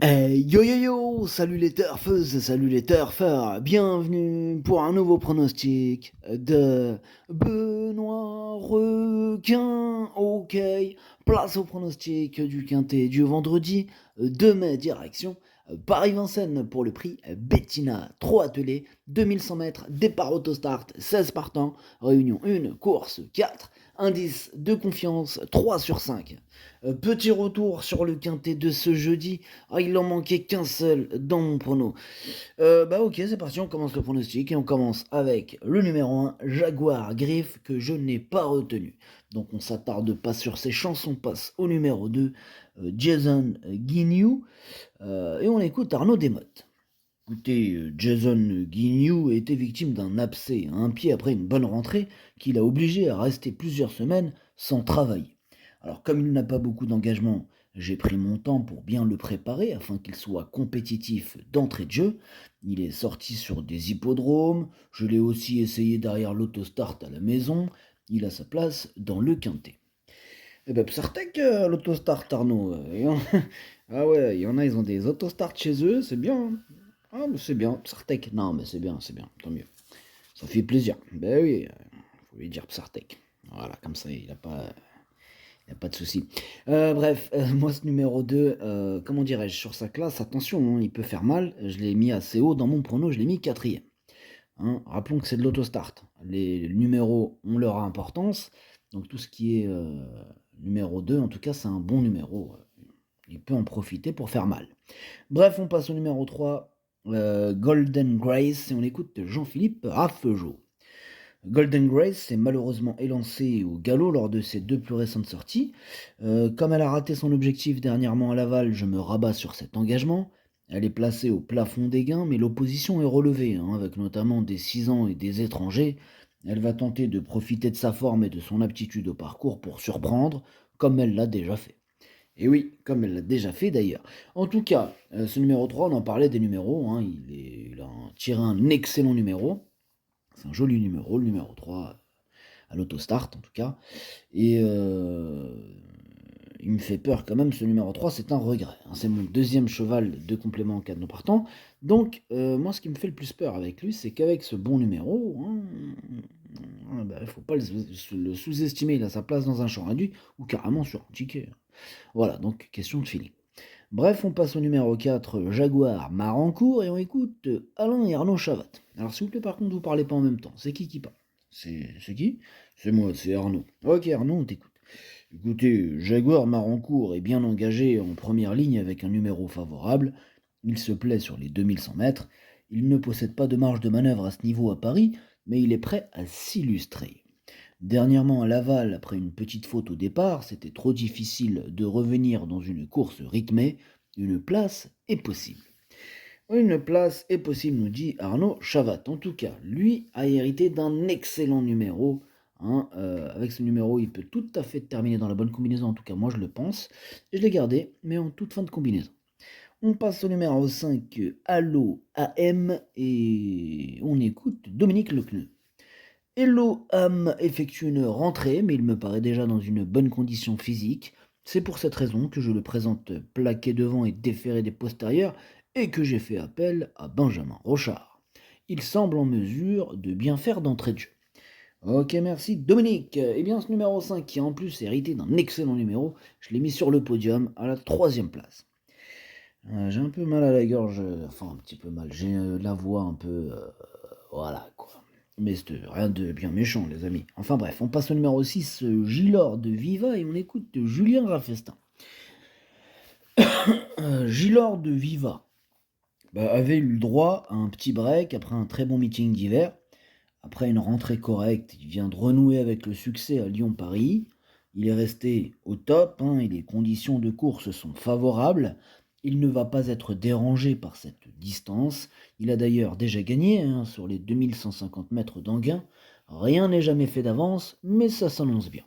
Yo yo yo, salut les turfeuses, salut les turfeurs, bienvenue pour un nouveau pronostic de Benoît Requin. Ok, place au pronostic du quintet du vendredi 2 mai, direction Paris-Vincennes pour le prix Bettina, 3 attelés, 2100 mètres, départ autostart, 16 partants, réunion 1, course 4, indice de confiance 3 sur 5. Petit retour sur le quintet de ce jeudi. Ah, il en manquait qu'un seul dans mon prono. Ok, c'est parti, on commence le pronostic et on commence avec le numéro 1, Jaguar Griff, que je n'ai pas retenu. Donc on s'attarde pas sur ses chances, on passe au numéro 2, Jason Guignou, et on écoute Arnaud Desmottes. Écoutez, Jason Guignou était victime d'un abcès à un pied après une bonne rentrée qui l'a obligé à rester plusieurs semaines sans travailler. Alors comme il n'a pas beaucoup d'engagement, j'ai pris mon temps pour bien le préparer afin qu'il soit compétitif d'entrée de jeu. Il est sorti sur des hippodromes, je l'ai aussi essayé derrière l'autostart à la maison, il a sa place dans le quintet. Eh ben Psartek, l'autostart Arnaud, ah ouais, il y en a, ils ont des autostarts chez eux, c'est bien, hein. Ah, mais c'est bien, Psartek. Non, mais c'est bien, tant mieux. Ça fait plaisir. Ben oui, faut lui dire Psartek. Voilà, comme ça, il a pas de souci. Bref, moi, ce numéro 2, comment dirais-je, sur sa classe, attention, hein, il peut faire mal. Je l'ai mis assez haut dans mon prono, je l'ai mis quatrième. Hein. Rappelons que c'est de l'autostart. Les numéros ont leur importance. Donc tout ce qui est numéro 2, en tout cas, c'est un bon numéro. Il peut en profiter pour faire mal. Bref, on passe au numéro 3, Golden Grace, et on écoute Jean-Philippe Raffegeot. Golden Grace s'est malheureusement élancée au galop lors de ses deux plus récentes sorties. Comme elle a raté son objectif dernièrement à Laval, je me rabats sur cet engagement. Elle est placée au plafond des gains, mais l'opposition est relevée, hein, avec notamment des 6 ans et des étrangers. Elle va tenter de profiter de sa forme et de son aptitude au parcours pour surprendre, comme elle l'a déjà fait. Et oui, comme elle l'a déjà fait d'ailleurs. En tout cas, ce numéro 3, on en parlait des numéros, hein, il a tiré un excellent numéro. C'est un joli numéro, le numéro 3, à l'autostart en tout cas. Et il me fait peur quand même, ce numéro 3, c'est un regret, hein. C'est mon deuxième cheval de complément en cas de non partant. Donc, moi, ce qui me fait le plus peur avec lui, c'est qu'avec ce bon numéro, hein, il ne faut pas le sous-estimer. Il a sa place dans un champ réduit ou carrément sur un ticket. Voilà, donc question de feeling. Bref, on passe au numéro 4, Jaguar Marancourt, et on écoute Alain et Arnaud Chavat. Alors s'il vous plaît, par contre, vous parlez pas en même temps. C'est qui parle? C'est qui? C'est moi, c'est Arnaud. Ok, Arnaud, on t'écoute. Écoutez, Jaguar Marancourt est bien engagé en première ligne avec un numéro favorable. Il se plaît sur les 2100 mètres. Il ne possède pas de marge de manœuvre à ce niveau à Paris, mais il est prêt à s'illustrer. Dernièrement à Laval, après une petite faute au départ, c'était trop difficile de revenir dans une course rythmée. Une place est possible. Une place est possible, nous dit Arnaud Chavat. En tout cas, lui a hérité d'un excellent numéro, hein. Avec ce numéro, il peut tout à fait terminer dans la bonne combinaison, en tout cas moi je le pense. Et je l'ai gardé, mais en toute fin de combinaison. On passe au numéro 5, Allo AM, et on écoute Dominique Lecneux. Hello Ham effectue une rentrée, mais il me paraît déjà dans une bonne condition physique. C'est pour cette raison que je le présente plaqué devant et déféré des postérieurs et que j'ai fait appel à Benjamin Rochard. Il semble en mesure de bien faire d'entrée de jeu. Ok, merci Dominique. Eh bien, ce numéro 5, qui en plus est hérité d'un excellent numéro, je l'ai mis sur le podium à la troisième place. J'ai un peu mal à la gorge, enfin un petit peu mal, j'ai la voix un peu... voilà quoi. Mais c'est rien de bien méchant, les amis. Enfin bref, on passe au numéro 6, Gilord de Viva, et on écoute Julien Raffestin. Gilord de Viva avait eu le droit à un petit break après un très bon meeting d'hiver. Après une rentrée correcte, il vient de renouer avec le succès à Lyon-Paris. Il est resté au top, hein, et les conditions de course sont favorables. Il ne va pas être dérangé par cette distance. Il a d'ailleurs déjà gagné, hein, sur les 2150 mètres d'Anguin. Rien n'est jamais fait d'avance, mais ça s'annonce bien.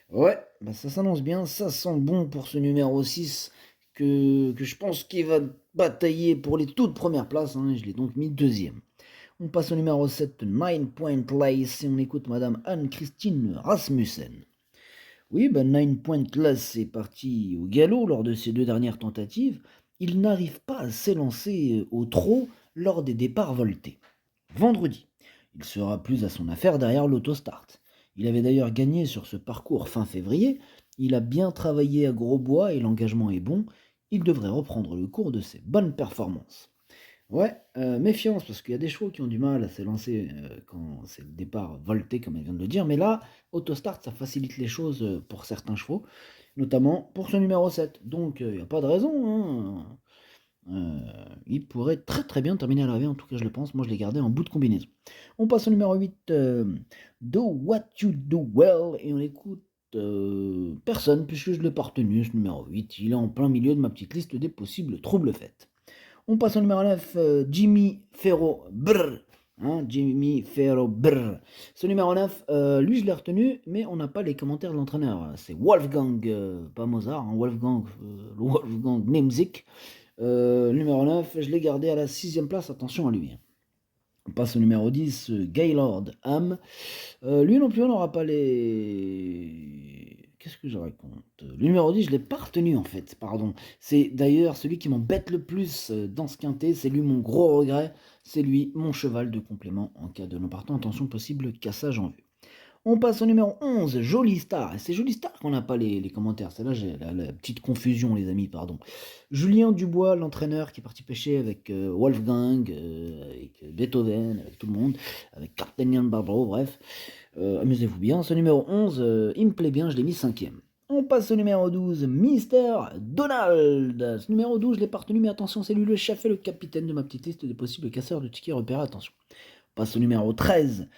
Ouais, ça s'annonce bien, ça sent bon pour ce numéro 6 que je pense qu'il va batailler pour les toutes premières places, hein. Je l'ai donc mis deuxième. On passe au numéro 7, Nine Point Place, et on écoute Madame Anne-Christine Rasmussen. Oui, Nine Point Place est parti au galop lors de ses deux dernières tentatives. il n'arrive pas à s'élancer au trot lors des départs voltés. Vendredi, il sera plus à son affaire derrière l'autostart. Il avait d'ailleurs gagné sur ce parcours fin février, il a bien travaillé à gros bois et l'engagement est bon, il devrait reprendre le cours de ses bonnes performances. Ouais, méfiance parce qu'il y a des chevaux qui ont du mal à s'élancer, quand c'est le départ volté comme elle vient de le dire, mais là, autostart, ça facilite les choses, pour certains chevaux, notamment pour ce numéro 7. Donc, il y a pas de raison, hein, il pourrait très, très bien terminer à l'arrivée, en tout cas je le pense. Moi je l'ai gardé en bout de combinaison. On passe au numéro 8, Do What You Do Well et on écoute, personne puisque je l'ai pas retenu ce numéro 8. Il est en plein milieu de ma petite liste des possibles troubles faits. On passe au numéro 9, Jimmy Ferro Brr. Hein, Jimmy Ferro Brr. Ce numéro 9, lui je l'ai retenu, mais on n'a pas les commentaires de l'entraîneur. C'est Wolfgang, pas Mozart, hein, Wolfgang, Wolfgang Nemzik. Numéro 9, je l'ai gardé à la 6ème place, attention à lui. On passe au numéro 10, Gaylord Ham. Lui non plus, on n'aura pas les... Qu'est-ce que je raconte? Le numéro 10, je ne l'ai pas retenu en fait, pardon. C'est d'ailleurs celui qui m'embête le plus dans ce quintet, c'est lui mon gros regret, c'est lui mon cheval de complément en cas de non partant. Attention, possible cassage en vue. On passe au numéro 11, Jolie Star. Et c'est Jolie Star qu'on n'a pas les commentaires. C'est là j'ai la petite confusion, les amis, pardon. Julien Dubois, l'entraîneur qui est parti pêcher avec Wolfgang, avec Beethoven, avec tout le monde, avec Cartenian Barbaro, bref. Amusez-vous bien. Ce numéro 11, il me plaît bien, je l'ai mis 5ème. On passe au numéro 12, Mister Donald. Ce numéro 12, je l'ai pas retenu, mais attention, c'est lui le chef et le capitaine de ma petite liste des possibles casseurs de tickets repérés. Attention. Passe au numéro 13,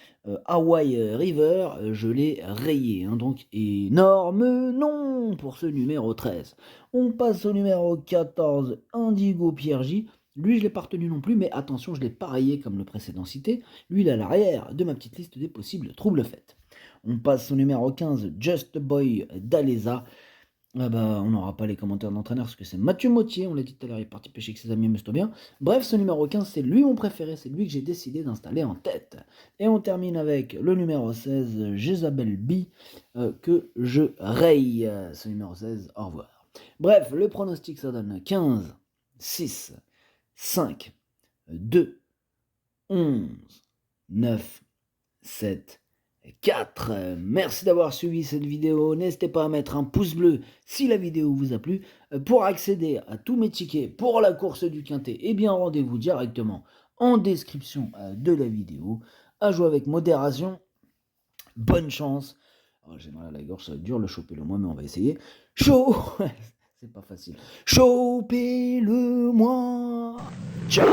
Hawaii River, je l'ai rayé, hein, donc énorme non pour ce numéro 13. On passe au numéro 14, Indigo Pierre J. Lui, je ne l'ai pas retenu non plus, mais attention, je ne l'ai pas rayé comme le précédent cité. Lui, il est à l'arrière de ma petite liste des possibles troubles faits. On passe au numéro 15, Just Boy d'Alesa. Ah bah, on n'aura pas les commentaires d'entraîneur parce que c'est Mathieu Mottier, on l'a dit tout à l'heure, il est parti pêcher avec ses amis, amuse-toi bien. Bref, ce numéro 15, c'est lui mon préféré, c'est lui que j'ai décidé d'installer en tête. Et on termine avec le numéro 16, Jezabel B, que je raye. Ce numéro 16, au revoir. Bref, le pronostic, ça donne 15, 6, 5, 2, 11, 9, 7, 4. Merci d'avoir suivi cette vidéo. N'hésitez pas à mettre un pouce bleu si la vidéo vous a plu. Pour accéder à tous mes tickets pour la course du Quintet, eh bien rendez-vous directement en description de la vidéo. À jouer avec modération. Bonne chance. Oh, j'ai mal à la gorge, ça va être dur le choper le moi, mais on va essayer. Chaud. C'est pas facile. Chopez-le moi. Ciao.